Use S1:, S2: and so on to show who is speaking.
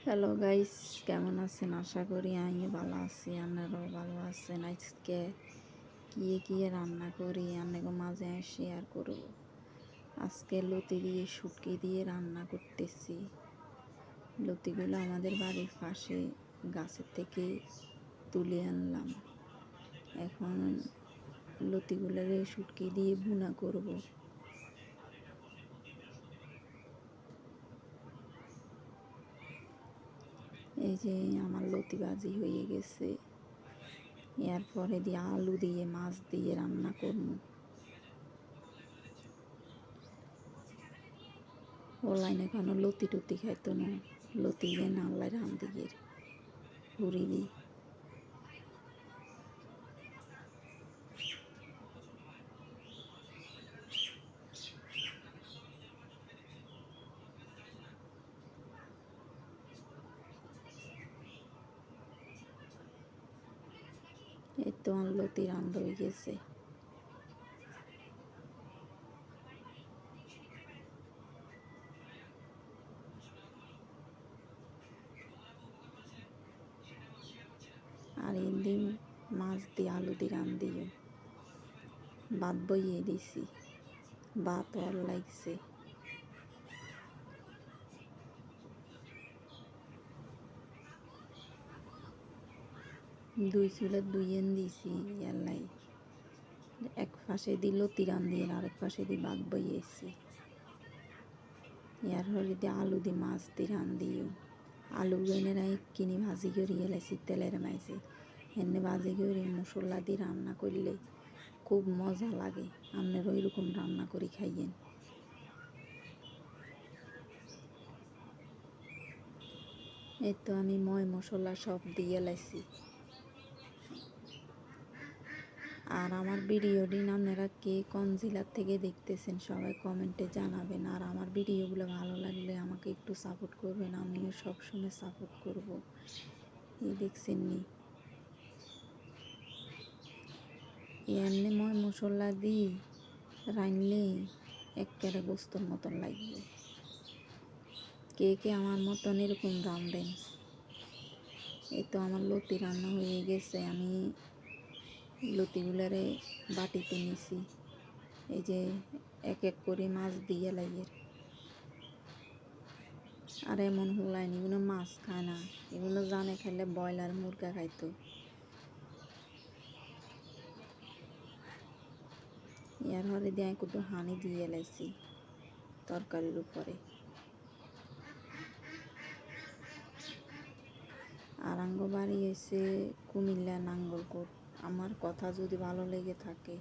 S1: Hello guys, কেমন আছেন? আশা করি আমি ভালো আছি, আপনারাও ভালো আছেন। আজকে কি রান্না করি আপনাকে মাঝে শেয়ার করব। আজকে লতি দিয়ে শুটকি দিয়ে রান্না করতেছি। লতিগুলো আমাদের বাড়ির পাশে গাছের থেকে তুলে আনলাম। এখন লতিগুলোরে শুটকি দিয়ে ভুনা করব। এই যে আমার লতি ভাজি হয়ে গেছে। এরপরে দিয়ে আলু দিয়ে মাছ দিয়ে রান্না করব। ওলাইনে কোনো লতি টতি খাইতো না, লতি দিয়ে নাল্লাই রান্ধি গিয়ে হুড়ি দিই। এই তো আমার লতি রান্ধ হয়ে গেছে। আর এমনি মাছ দিয়ে আলু দিয়ে রান্ধিও। ভাত বইয়ে দিছি, ভাত ওর লাগছে। দুই চুলে দুইয়েন দিছি এলাই। এক পাশে দিয়ে লতি রান্ধিয়ে আর এক পাশে দিয়ে ভাত বইয়েছি। ইয়ার হলে দিয়ে আলু দিয়ে মাছ দিয়ে রান্ধিও। আলু গেনেরাই কিনি ভাজি করে এলাইছি তেলের মাঝে। এনে ভাজি করে মশলা দিয়ে রান্না করলে খুব মজা লাগে। আপনারা ওইরকম রান্না করে খাইয়েন। এই তো আমি মশলা সব দিয়ে লাইছি। আর আমার ভিডিওটি আপনারা কে কোন জেলার থেকে দেখতেছেন সবাই কমেন্টে জানাবেন। আর আমার ভিডিওগুলো ভালো লাগলে আমাকে একটু সাপোর্ট করবেন, আমিও সবসময় সাপোর্ট করব। এই দেখছেন নি এমনি মশলা দিই রাইনলে একেবারে গোস্তর মতন লাগবে। কে কে আমার মতন এরকম রান্ধেন। এই তো আমার লতি রান্না হয়ে গেছে। আমি লতিগুলারে বাটিতে নিছি। এই যে এক এক করে মাছ দিয়ে লাগে। আর এমন হলাইনি, এগুলো মাছ খায় না, এগুলো জানে খাইলে ব্রয়লার মুরগা খাইতো। ইয়ার হরে দিয়ে একটু হানি দিয়ে লাইছি তরকারির উপরে। আর আঙ্গ বাড়ি এসে কুমিল্লা নাঙ্গলকোট। আমার কথা যদি ভালো লেগে থাকে